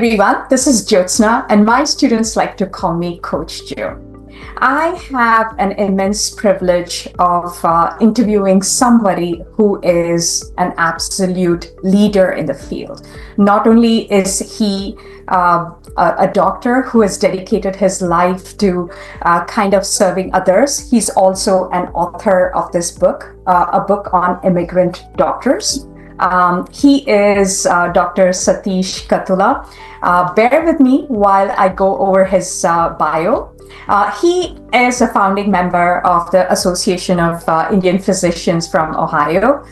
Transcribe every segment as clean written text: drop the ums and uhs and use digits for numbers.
everyone. This is Jyotsna, and my students like to call me Coach Joe. I have an immense privilege of interviewing somebody who is an absolute leader in the field. Not only is he a doctor who has dedicated his life to kind of serving others, he's also an author of this book, a book on immigrant doctors. He is Dr. Satheesh Kathula. Bear with me while I go over his bio. He is a founding member of the Association of Indian Physicians from Ohio.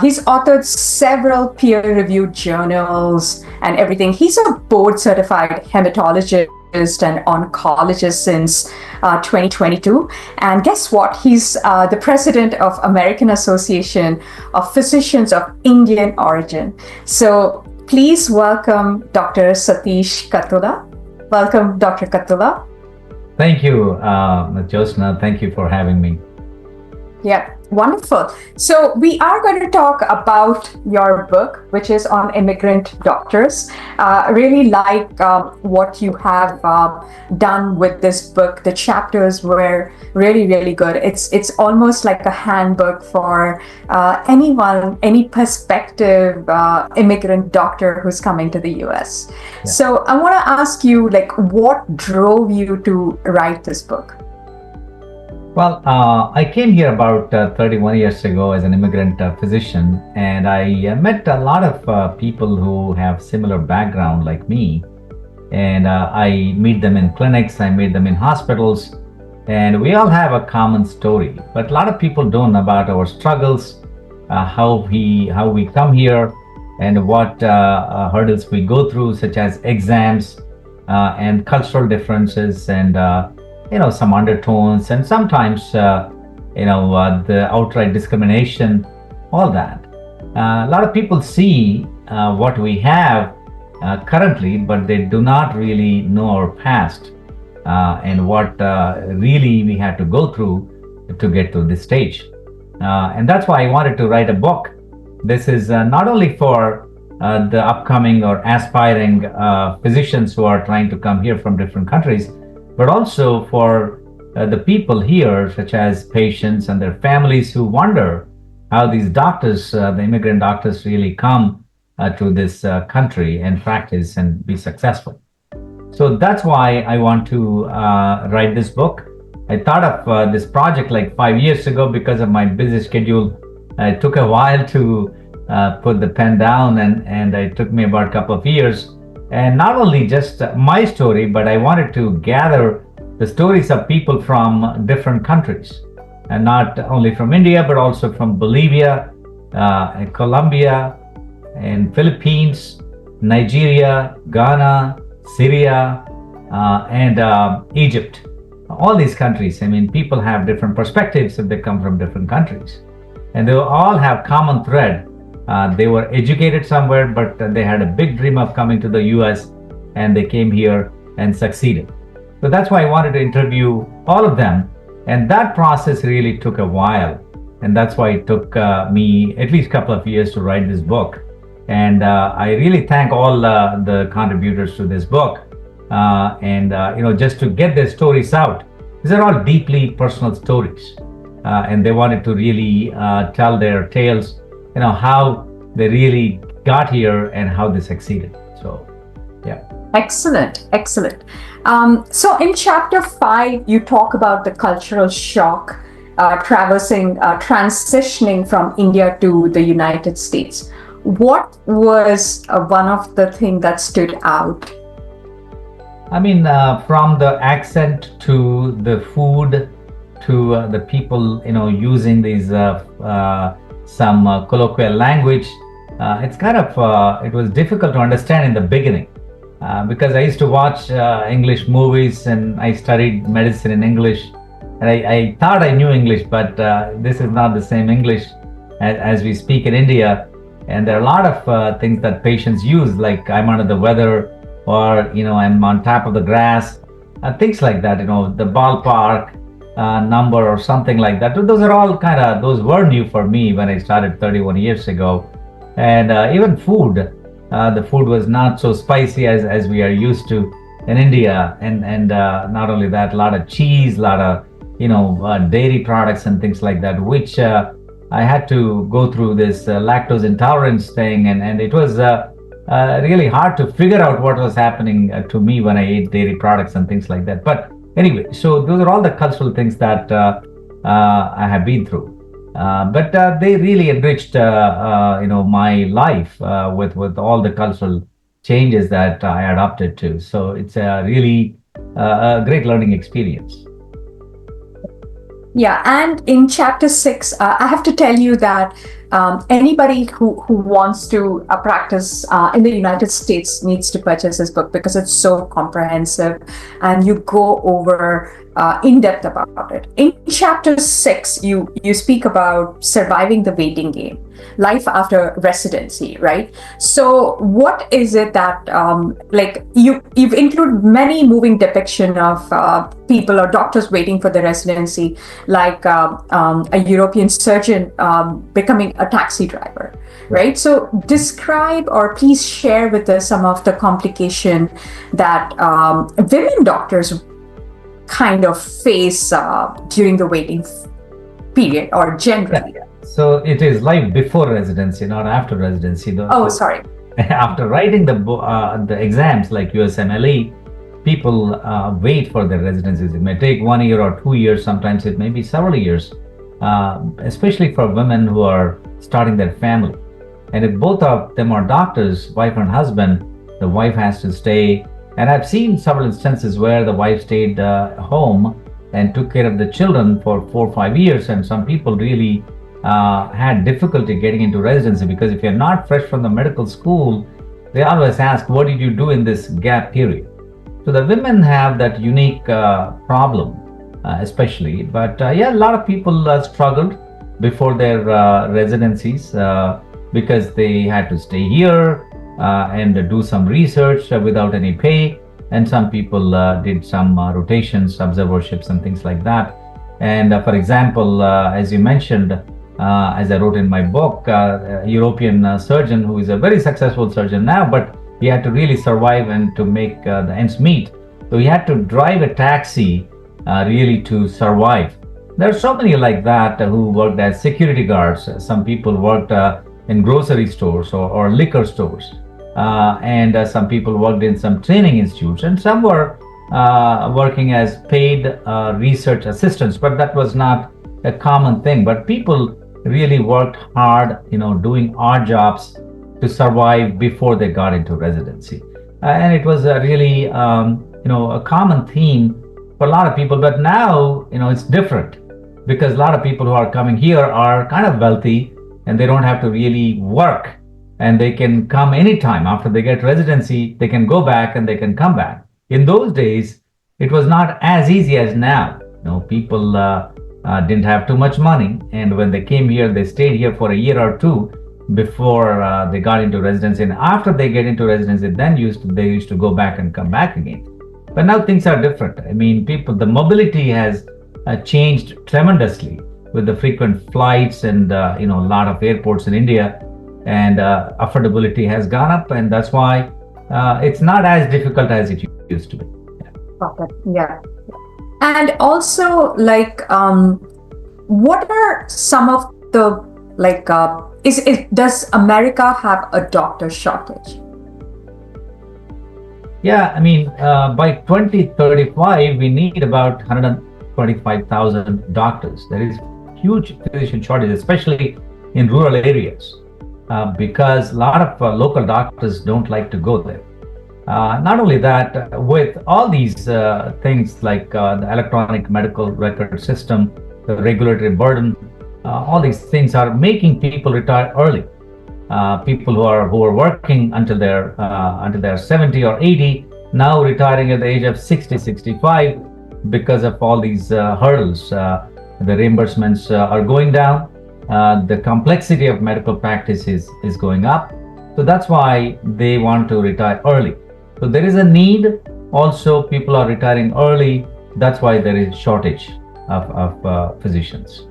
He's authored several peer-reviewed journals and everything. He's a board-certified hematologist and oncologist since 2022. And guess what? He's the president of American Association of Physicians of Indian origin. So please welcome Dr. Satheesh Kathula. Welcome, Dr. Kathula. Thank you, Jyotsna. Thank you for having me. Yeah, wonderful. So we are going to talk about your book, which is on immigrant doctors. I really like what you have done with this book. The chapters were really, really good. It's almost like a handbook for anyone, any prospective immigrant doctor who's coming to the US. Yeah. So I want to ask you, what drove you to write this book? Well, I came here about 31 years ago as an immigrant physician, and I met a lot of people who have similar background like me. And I meet them in clinics, I meet them in hospitals, and we all have a common story. But a lot of people don't know about our struggles, how we come here, and what hurdles we go through, such as exams and cultural differences and some undertones, and sometimes, the outright discrimination, all that. A lot of people see what we have currently, but they do not really know our past and what really we had to go through to get to this stage. And that's why I wanted to write a book. This is not only for the upcoming or aspiring physicians who are trying to come here from different countries, but also for the people here, such as patients and their families who wonder how these doctors, the immigrant doctors, really come to this country and practice and be successful. So that's why I want to write this book. I thought of this project like 5 years ago because of my busy schedule. It took a while to put the pen down, and it took me about a couple of years. And not only just my story, but I wanted to gather the stories of people from different countries, and not only from India, but also from Bolivia, and Colombia, and Philippines, Nigeria, Ghana, Syria, and Egypt. All these countries, people have different perspectives if they come from different countries. And they all have common thread. They were educated somewhere, but they had a big dream of coming to the US, and they came here and succeeded. So that's why I wanted to interview all of them. And that process really took a while. And that's why it took me at least a couple of years to write this book. And I really thank all the contributors to this book. Just to get their stories out. These are all deeply personal stories. And they wanted to really tell their tales, how they really got here and how they succeeded. So, yeah. Excellent. So in chapter 5, you talk about the cultural shock transitioning from India to the United States. What was one of the things that stood out? From the accent to the food to the people, using these some colloquial language. It's kind of, it was difficult to understand in the beginning because I used to watch English movies, and I studied medicine in English, and I thought I knew English, but this is not the same English as we speak in India. And there are a lot of things that patients use, like I'm under the weather, or I'm on top of the grass, things like that, the ballpark number or something like that. Those are all those were new for me when I started 31 years ago. And even food, The food was not so spicy as we are used to in India, and not only that, a lot of cheese, a lot of dairy products and things like that, which I had to go through this lactose intolerance thing, and it was really hard to figure out what was happening to me when I ate dairy products and things like that. But anyway, so those are all the cultural things that I have been through. But they really enriched, my life with all the cultural changes that I adopted to. So it's a really a great learning experience. Yeah, and in chapter 6, I have to tell you that anybody who wants to practice in the United States needs to purchase this book because it's so comprehensive and you go over in depth about it. In chapter 6, you speak about surviving the waiting game, life after residency, right? So what is it that you've included many moving depiction of people or doctors waiting for the residency, like a European surgeon becoming a taxi driver, right? So describe or please share with us some of the complication that women doctors kind of face during the waiting period or generally. So it is life before residency, not after residency. Oh, sorry. After writing the exams like USMLE, people wait for their residencies. It may take 1 year or 2 years. Sometimes it may be several years, especially for women who are starting their family. And if both of them are doctors, wife and husband, the wife has to stay. And I've seen several instances where the wife stayed home and took care of the children for 4 or 5 years. And some people really had difficulty getting into residency because if you're not fresh from the medical school, they always ask, what did you do in this gap period? So the women have that unique problem, especially. But a lot of people struggled before their residencies because they had to stay here and do some research without any pay. And some people did some rotations, observerships, and things like that. And for example, as you mentioned, as I wrote in my book, a European surgeon who is a very successful surgeon now, but he had to really survive and to make the ends meet. So he had to drive a taxi really to survive. There are so many like that who worked as security guards. Some people worked in grocery stores or liquor stores. And some people worked in some training institutes, and some were working as paid research assistants, but that was not a common thing. But people really worked hard, doing odd jobs to survive before they got into residency. And it was a really, a common theme for a lot of people. But now, it's different because a lot of people who are coming here are kind of wealthy and they don't have to really work. And they can come anytime after they get residency, they can go back and they can come back. In those days, it was not as easy as now. People didn't have too much money. And when they came here, they stayed here for a year or two before they got into residency. And after they get into residency, then they used to go back and come back again. But now things are different. I mean, the mobility has changed tremendously with the frequent flights and, a lot of airports in India. And affordability has gone up, and that's why it's not as difficult as it used to be. Yeah. And also, what are some of the does America have a doctor shortage? Yeah, I mean, by 2035, we need about 125,000 doctors. There is huge physician shortage, especially in rural areas. Because a lot of local doctors don't like to go there. Not only that, with all these things like the electronic medical record system, the regulatory burden, all these things are making people retire early. People who are working until they're 70 or 80, now retiring at the age of 60, 65 because of all these hurdles. The reimbursements are going down. The complexity of medical practice is going up. So that's why they want to retire early. So there is a need. Also, people are retiring early. That's why there is shortage of physicians.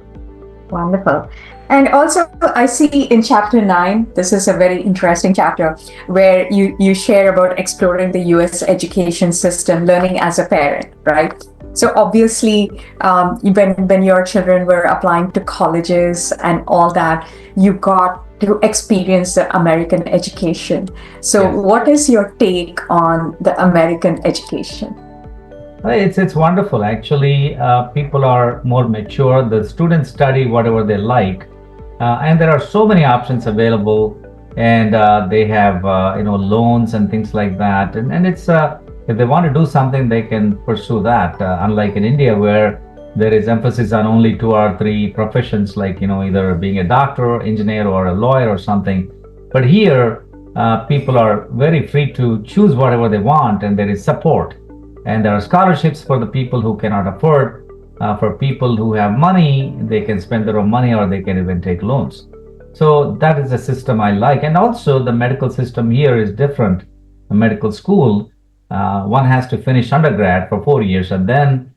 Wonderful. And also, I see in chapter 9, this is a very interesting chapter where you share about exploring the US education system, learning as a parent, right? So, obviously, when your children were applying to colleges and all that, you got to experience the American education. So, Yes. what is your take on the American education? It's wonderful. Actually, people are more mature. The students study whatever they like, and there are so many options available, and they have loans and things like that. And it's if they want to do something, they can pursue that. Unlike in India, where there is emphasis on only two or three professions, like either being a doctor, engineer, or a lawyer or something. But here, people are very free to choose whatever they want, and there is support. And there are scholarships for the people who cannot afford. For people who have money, they can spend their own money or they can even take loans. So that is a system I like. And also, the medical system here is different. The medical school, one has to finish undergrad for 4 years, and then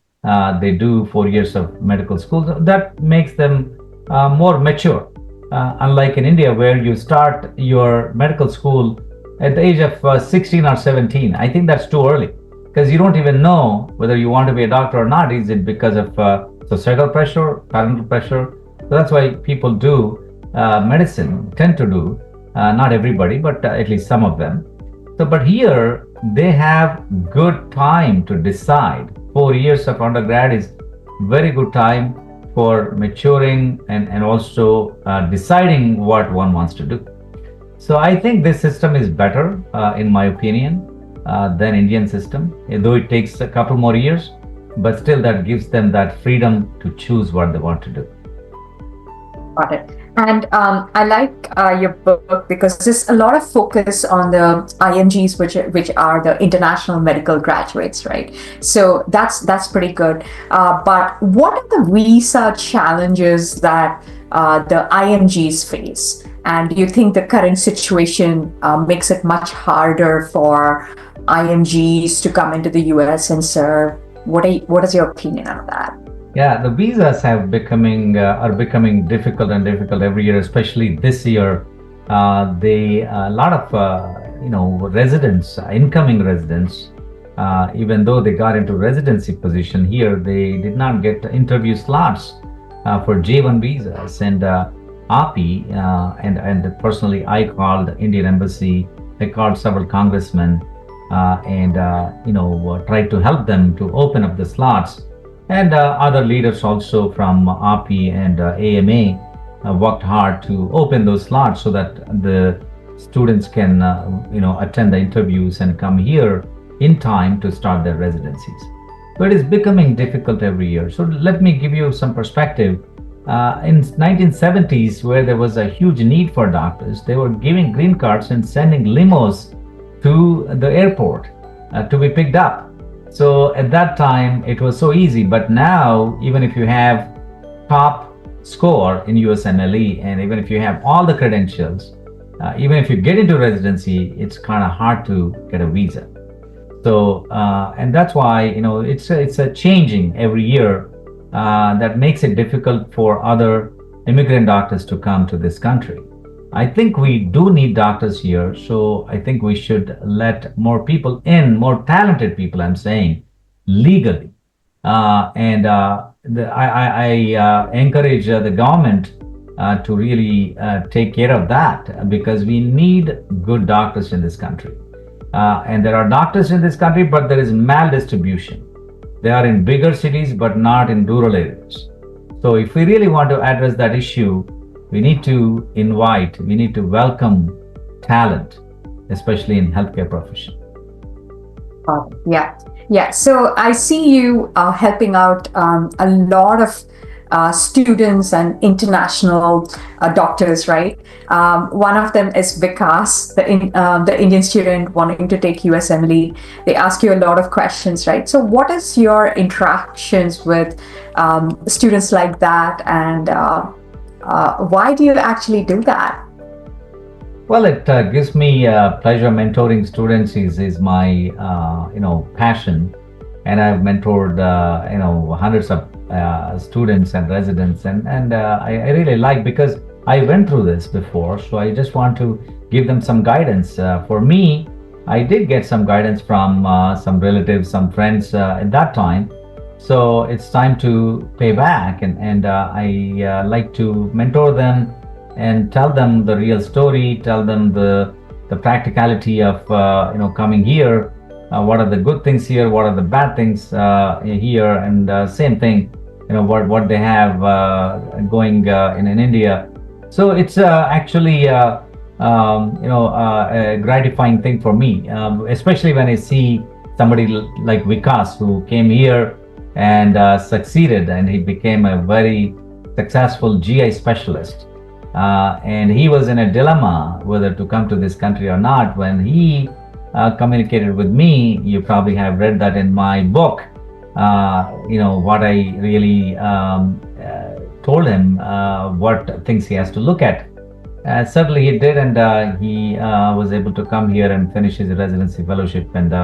they do 4 years of medical school. So that makes them more mature. Unlike in India, where you start your medical school at the age of 16 or 17, I think that's too early, because you don't even know whether you want to be a doctor or not. Is it because of societal pressure, parental pressure? So that's why people do medicine, tend to do, not everybody, but at least some of them. So, but here they have good time to decide. 4 years of undergrad is very good time for maturing and also deciding what one wants to do. So I think this system is better, in my opinion, than Indian system, though it takes a couple more years, but still that gives them that freedom to choose what they want to do. Got it. And I like your book because there's a lot of focus on the IMGs, which are the international medical graduates, right? So that's pretty good. But what are the visa challenges that the IMGs face? And do you think the current situation makes it much harder for IMGs to come into the US and serve? What is your opinion on that? Yeah, the visas are becoming difficult and difficult every year, especially this year. A lot of residents, incoming residents, even though they got into residency position here, they did not get interview slots for J1 visas. And API, and personally, I called Indian Embassy. I called several congressmen, and tried to help them to open up the slots. And other leaders also from API and AMA worked hard to open those slots so that the students can attend the interviews and come here in time to start their residencies. So it is becoming difficult every year. So let me give you some perspective. In 1970s, where there was a huge need for doctors, they were giving green cards and sending limos to the airport to be picked up. So at that time, it was so easy. But now, even if you have top score in USMLE, and even if you have all the credentials, even if you get into residency, it's kind of hard to get a visa. So, and that's why, it's a changing every year, that makes it difficult for other immigrant doctors to come to this country. I think we do need doctors here, so I think we should let more people in, more talented people, I'm saying, legally. I encourage the government to really take care of that, because we need good doctors in this country. And there are doctors in this country, but there is maldistribution. They are in bigger cities, but not in rural areas. So if we really want to address that issue, we need to welcome talent, especially in healthcare profession. Yeah. So I see you helping out a lot of students and international doctors, right? One of them is Vikas, the Indian student wanting to take USMLE. They ask you a lot of questions, right? So what is your interactions with students like that, and why do you actually do that? Well, it gives me pleasure. Mentoring students is my passion, and I've mentored hundreds of students and residents, and I really like, because I went through this before, so I just want to give them some guidance. For me, I did get some guidance from some relatives, some friends at that time. So it's time to pay back, and I like to mentor them and tell them the real story, tell them the practicality of coming here. What are the good things here? What are the bad things here? And same thing, what they have going in India. So it's actually a gratifying thing for me, especially when I see somebody like Vikas, who came here and succeeded, and he became a very successful GI specialist. And he was in a dilemma whether to come to this country or not. When he communicated with me, you probably have read that in my book, what I really told him, what things he has to look at. Certainly he did, and he was able to come here and finish his residency fellowship and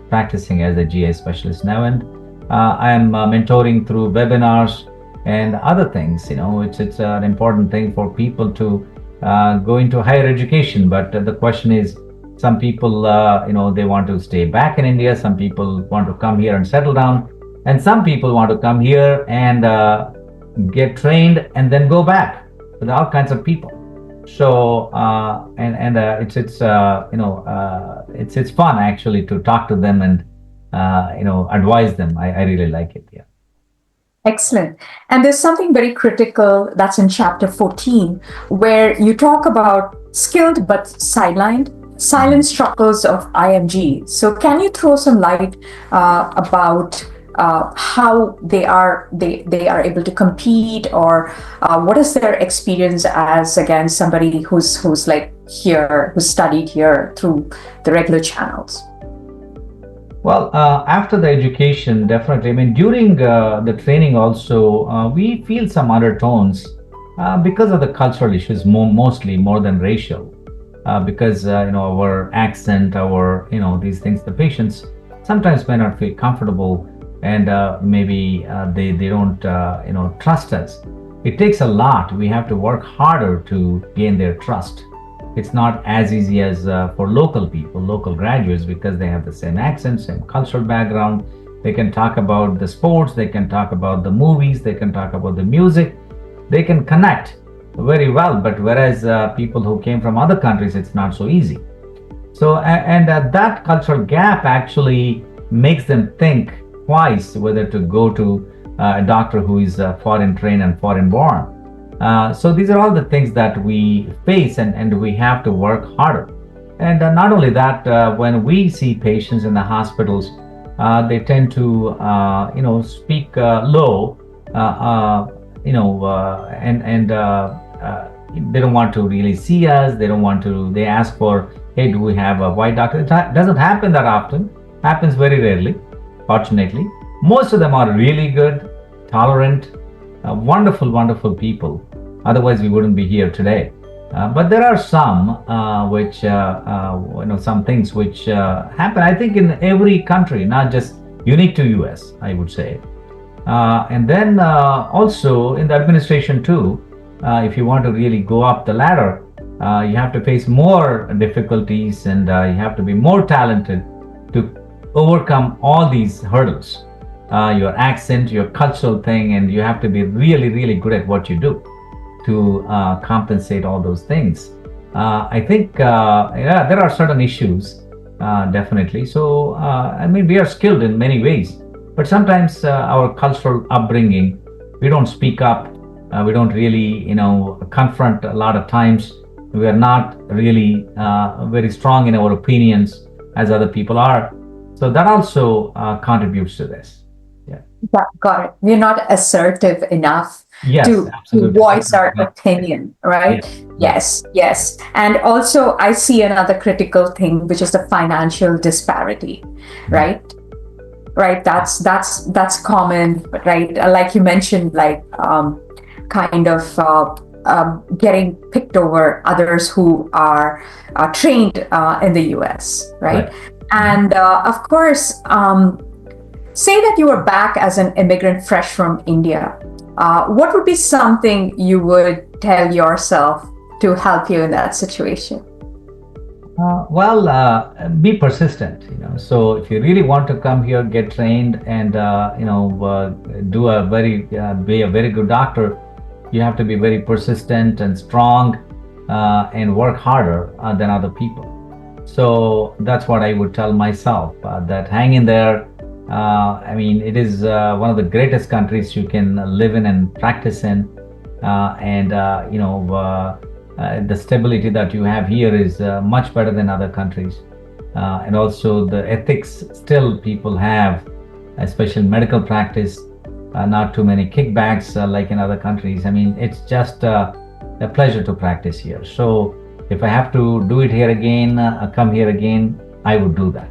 practicing as a GI specialist now. And I am mentoring through webinars and other things. It's an important thing for people to go into higher education. But the question is, some people, they want to stay back in India. Some people want to come here and settle down, and some people want to come here and get trained and then go back. With all kinds of people. So it's fun actually to talk to them and advise them. I really like it. Yeah. Excellent. And there's something very critical that's in chapter 14, where you talk about skilled but silent struggles of IMG. So can you throw some light about how they are able to compete, or what is their experience as, again, somebody who's like here, who studied here through the regular channels? Well, after the education, definitely. I mean, during the training also, we feel some undertones because of the cultural issues, mostly more than racial. Because our accent, our these things, the patients sometimes may not feel comfortable, and maybe they don't trust us. It takes a lot. We have to work harder to gain their trust. It's not as easy as for local people, local graduates, because they have the same accent, same cultural background. They can talk about the sports, they can talk about the movies, they can talk about the music, they can connect very well. But whereas people who came from other countries, it's not so easy. So and that cultural gap actually makes them think twice whether to go to a doctor who is foreign trained and foreign born. So these are all the things that we face, and we have to work harder. And not only that, when we see patients in the hospitals, they tend to speak low, and they don't want to really see us. They ask for, hey, do we have a white doctor? It doesn't happen that often. Happens very rarely, fortunately. Most of them are really good, tolerant, wonderful people. Otherwise, we wouldn't be here today. But there are some some things which happen, I think, in every country, not just unique to US, I would say. And then also in the administration too, if you want to really go up the ladder, you have to face more difficulties, and you have to be more talented to overcome all these hurdles. Your accent, your cultural thing, and you have to be really good at what you do to compensate all those things. I think there are certain issues, definitely. So we are skilled in many ways, but sometimes our cultural upbringing, we don't speak up, we don't really confront a lot of times. We are not really very strong in our opinions as other people are. So that also contributes to this. Yeah. Got it. We're not assertive enough to voice our opinion, right? Yeah. Yes. And also, I see another critical thing, which is the financial disparity, right? Right. That's common, right? Like you mentioned, like getting picked over others who are trained in the US, right? And of course, Say that you were back as an immigrant fresh from India. What would be something you would tell yourself to help you in that situation? Be persistent. So if you really want to come here, get trained, and do be a very good doctor, you have to be very persistent and strong, and work harder than other people. So that's what I would tell myself. That hang in there. It is one of the greatest countries you can live in and practice in, and the stability that you have here is much better than other countries. And also the ethics still people have, especially medical practice, not too many kickbacks like in other countries. It's just a pleasure to practice here. So if I have to do it here again, come here again, I would do that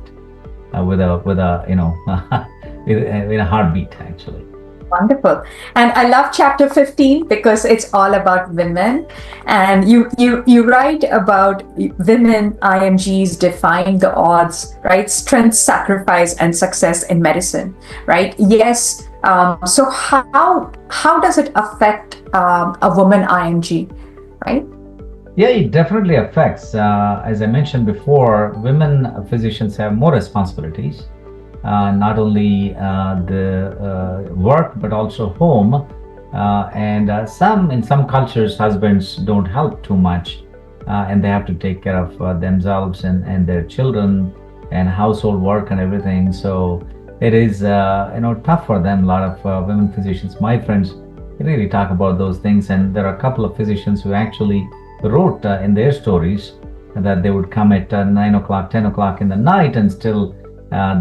with a in a heartbeat, actually. Wonderful. And I love chapter 15 because it's all about women. And you write about women IMGs defying the odds, right? Strength, sacrifice, and success in medicine, right? Yes. So how does it affect a woman IMG, right? Yeah, it definitely affects. As I mentioned before, women physicians have more responsibilities. Not only the work but also home, and in some cultures husbands don't help too much, and they have to take care of themselves and their children and household work and everything. So it is tough for them. A lot of women physicians, my friends, really talk about those things, and there are a couple of physicians who actually wrote in their stories that they would come at 9 o'clock, 10 o'clock in the night, and still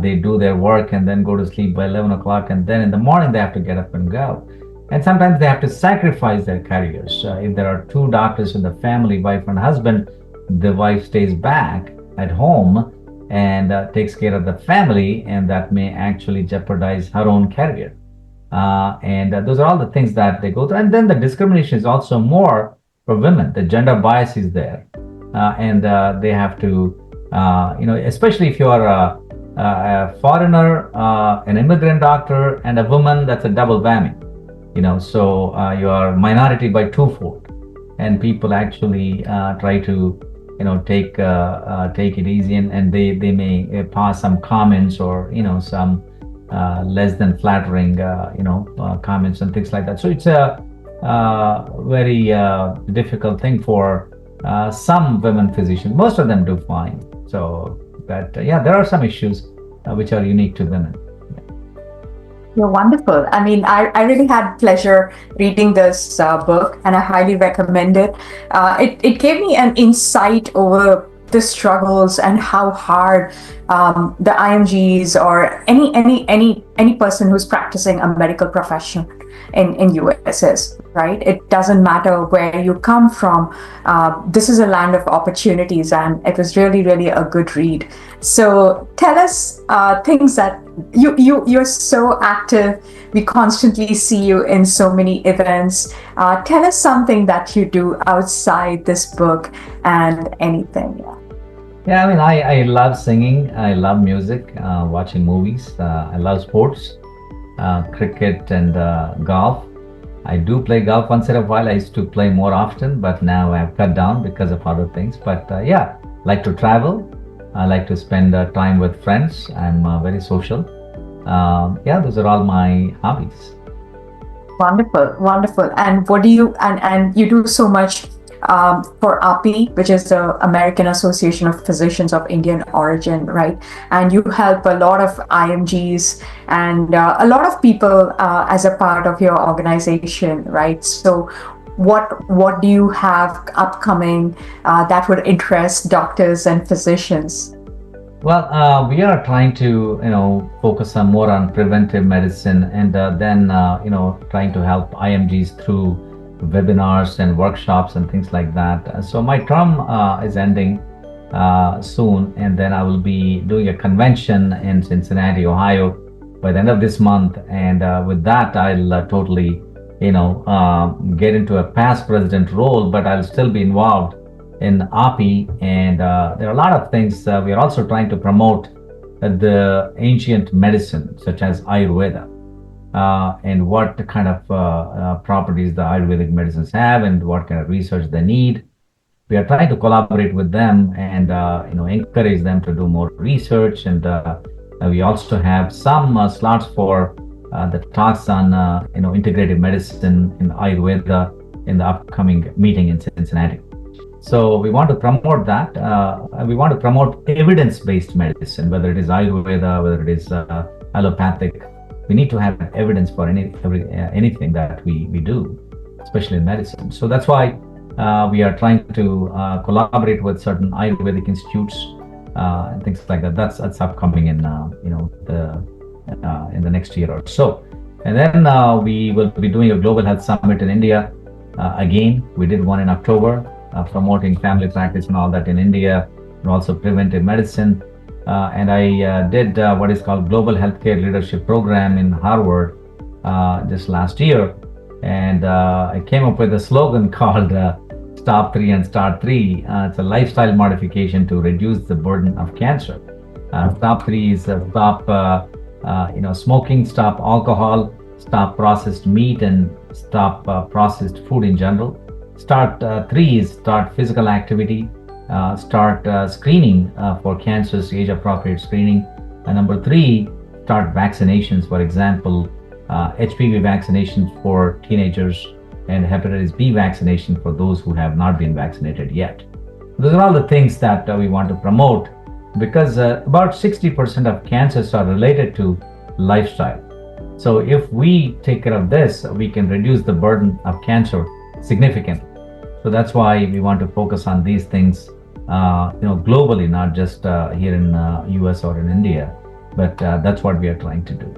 they do their work and then go to sleep by 11 o'clock, and then in the morning they have to get up and go. And sometimes they have to sacrifice their careers. If there are two doctors in the family, wife and husband, the wife stays back at home and takes care of the family, and that may actually jeopardize her own career. And those are all the things that they go through. And then the discrimination is also more for women. The gender bias is there, and they have to, especially if you are a foreigner, an immigrant doctor, and a woman, that's a double whammy. So you are minority by twofold, and people actually try to take it easy, and they may pass some comments or some less than flattering comments and things like that. So it's a very difficult thing for some women physicians. Most of them do fine. So but there are some issues which are unique to women. You're wonderful. I really had pleasure reading this book, and I highly recommend it. It gave me an insight over the struggles and how hard the IMGs or any person who's practicing a medical profession in US is, right? It doesn't matter where you come from. This is a land of opportunities, and it was really, really a good read. So tell us things that you're so active. We constantly see you in so many events. Tell us something that you do outside this book and anything. Yeah, I love singing. I love music, watching movies. I love sports, cricket and golf. I do play golf once in a while. I used to play more often, but now I've cut down because of other things. But like to travel. I like to spend time with friends. I'm very social. Those are all my hobbies. Wonderful, wonderful. And what do you and you do so much for API, which is the American Association of Physicians of Indian Origin, right? And you help a lot of IMGs and a lot of people as a part of your organization, right? So what do you have upcoming that would interest doctors and physicians? Well, we are trying to, focus on more on preventive medicine, and then, trying to help IMGs through webinars and workshops and things like that. So my term is ending soon, and then I will be doing a convention in Cincinnati, Ohio, by the end of this month. And with that, I'll totally, get into a past president role, but I'll still be involved in API. And there are a lot of things. We are also trying to promote the ancient medicine, such as Ayurveda, and what kind of properties the Ayurvedic medicines have, and what kind of research they need. We are trying to collaborate with them and encourage them to do more research. And we also have some slots for the talks on integrative medicine in Ayurveda in the upcoming meeting in Cincinnati. So we want to promote that. We want to promote evidence-based medicine, whether it is Ayurveda, whether it is allopathic. We need to have evidence for anything that we do, especially in medicine. So that's why we are trying to collaborate with certain Ayurvedic institutes and things like that. That's upcoming in the next year or so. And then we will be doing a global health summit in India. Again, we did one in October, promoting family practice and all that in India, and also preventive medicine. And I did what is called Global Healthcare Leadership Program in Harvard just last year. And I came up with a slogan called Stop 3 and Start 3. It's a lifestyle modification to reduce the burden of cancer. Stop 3 is stop smoking, stop alcohol, stop processed meat, and stop processed food in general. Start 3 is start physical activity, start screening for cancers, age-appropriate screening. And number 3, start vaccinations. For example, HPV vaccinations for teenagers and hepatitis B vaccination for those who have not been vaccinated yet. Those are all the things that we want to promote, because about 60% of cancers are related to lifestyle. So if we take care of this, we can reduce the burden of cancer significantly. So that's why we want to focus on these things, globally, not just here in US or in India, but that's what we are trying to do.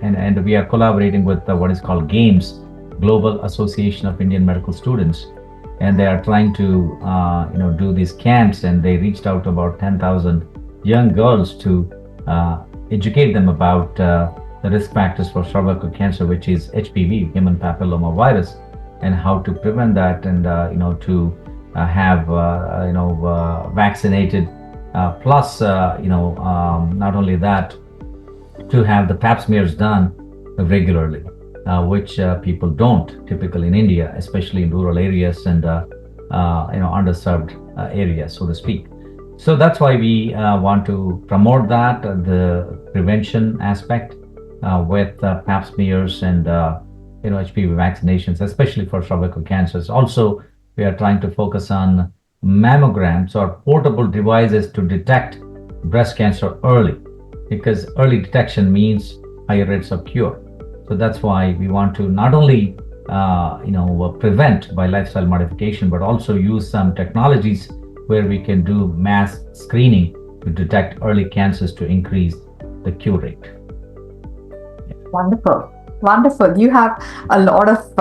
And we are collaborating with what is called GAMES, Global Association of Indian Medical Students, and they are trying to do these camps, and they reached out to about 10,000 young girls to educate them about the risk factors for cervical cancer, which is HPV, human papilloma virus, and how to prevent that, and to have vaccinated, plus not only that, to have the pap smears done regularly, which people don't typically in India, especially in rural areas and underserved areas, so to speak. So that's why we want to promote that, the prevention aspect with pap smears and HPV vaccinations, especially for cervical cancers. Also, we are trying to focus on mammograms, or portable devices to detect breast cancer early, because early detection means higher rates of cure. So that's why we want to not only prevent by lifestyle modification, but also use some technologies where we can do mass screening to detect early cancers to increase the cure rate. Wonderful. Wonderful. You have a lot of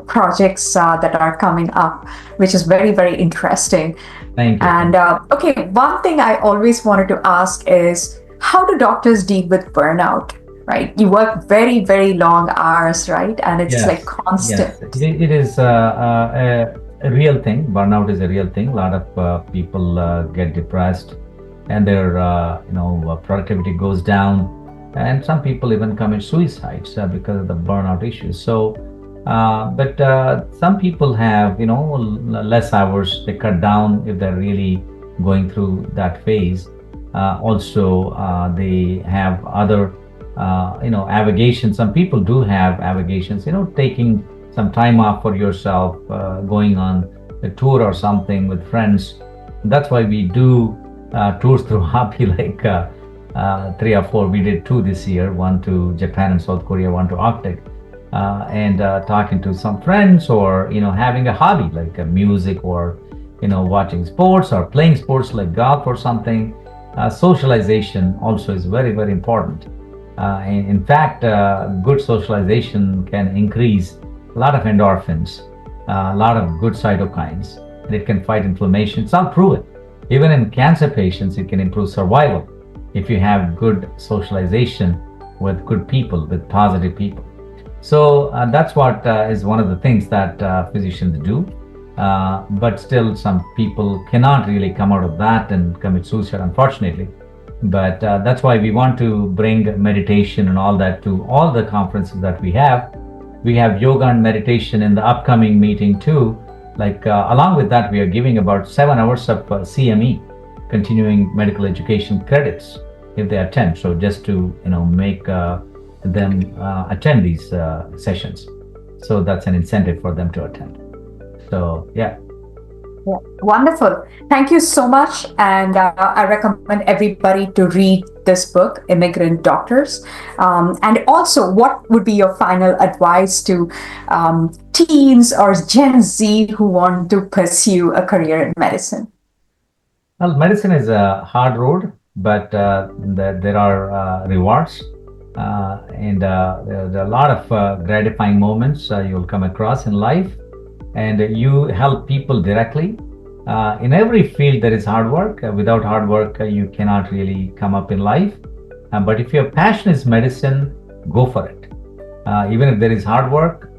projects that are coming up, which is very, very interesting. Thank you. And okay, one thing I always wanted to ask is, how do doctors deal with burnout? Right? You work very, very long hours, right? And it's like constant. Yes. It is a real thing. Burnout is a real thing. A lot of people get depressed, and their productivity goes down. And some people even commit suicides because of the burnout issues. So, but some people have, less hours. They cut down if they're really going through that phase. Also, they have other, avocations. Some people do have avocations, taking some time off for yourself, going on a tour or something with friends. That's why we do tours through hobby, like 3 or 4. We did 2 this year, one to Japan and South Korea, one to Arctic, and talking to some friends, or having a hobby like music, or watching sports or playing sports like golf or something. Socialization also is very, very important. In fact, good socialization can increase a lot of endorphins, a lot of good cytokines, and it can fight inflammation. It's all proven. Even in cancer patients, it can improve survival if you have good socialization with good people, with positive people. So that's what is one of the things that physicians do. But still, some people cannot really come out of that and commit suicide, unfortunately. But that's why we want to bring meditation and all that to all the conferences that we have. We have yoga and meditation in the upcoming meeting too. Like along with that, we are giving about 7 hours of CME, continuing medical education credits, if they attend. So just to make them attend these sessions. So that's an incentive for them to attend. So yeah. Yeah, wonderful. Thank you so much. And I recommend everybody to read this book, Immigrant Doctors. And also, what would be your final advice to teens or Gen Z who want to pursue a career in medicine? Well, medicine is a hard road, but there are rewards. And there are a lot of gratifying moments you'll come across in life. And you help people directly. In every field, there is hard work. Without hard work, you cannot really come up in life. But if your passion is medicine, go for it. Even if there is hard work,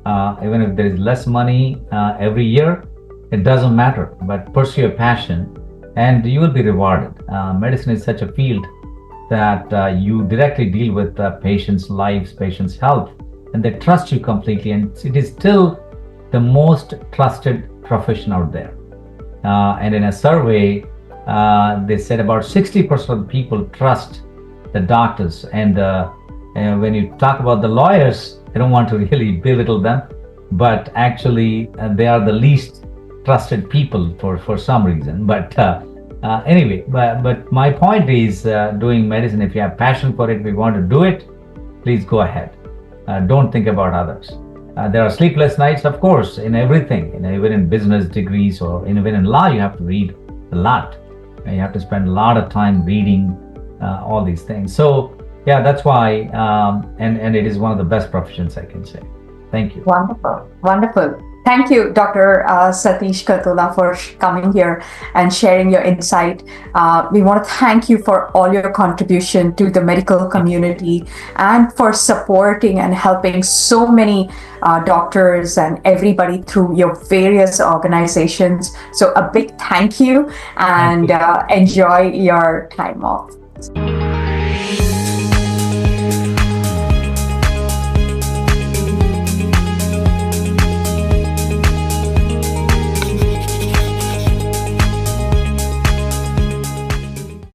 even if there is less money every year, it doesn't matter. But pursue your passion and you will be rewarded. Medicine is such a field that you directly deal with patients' lives, patients' health, and they trust you completely. And it is still the most trusted profession out there. And in a survey, they said about 60% of the people trust the doctors. And when you talk about the lawyers, I don't want to really belittle them, but actually they are the least trusted people for some reason. But anyway, but my point is doing medicine, if you have passion for it, if you want to do it, please go ahead. Don't think about others. There are sleepless nights, of course, in everything. Even in business degrees or even in law, you have to read a lot. You have to spend a lot of time reading all these things. So, yeah, that's why, and it is one of the best professions, I can say. Thank you. Wonderful, wonderful. Thank you, Dr. Satheesh Kathula, for coming here and sharing your insight. We want to thank you for all your contribution to the medical community and for supporting and helping so many doctors and everybody through your various organizations. So a big thank you and enjoy your time off.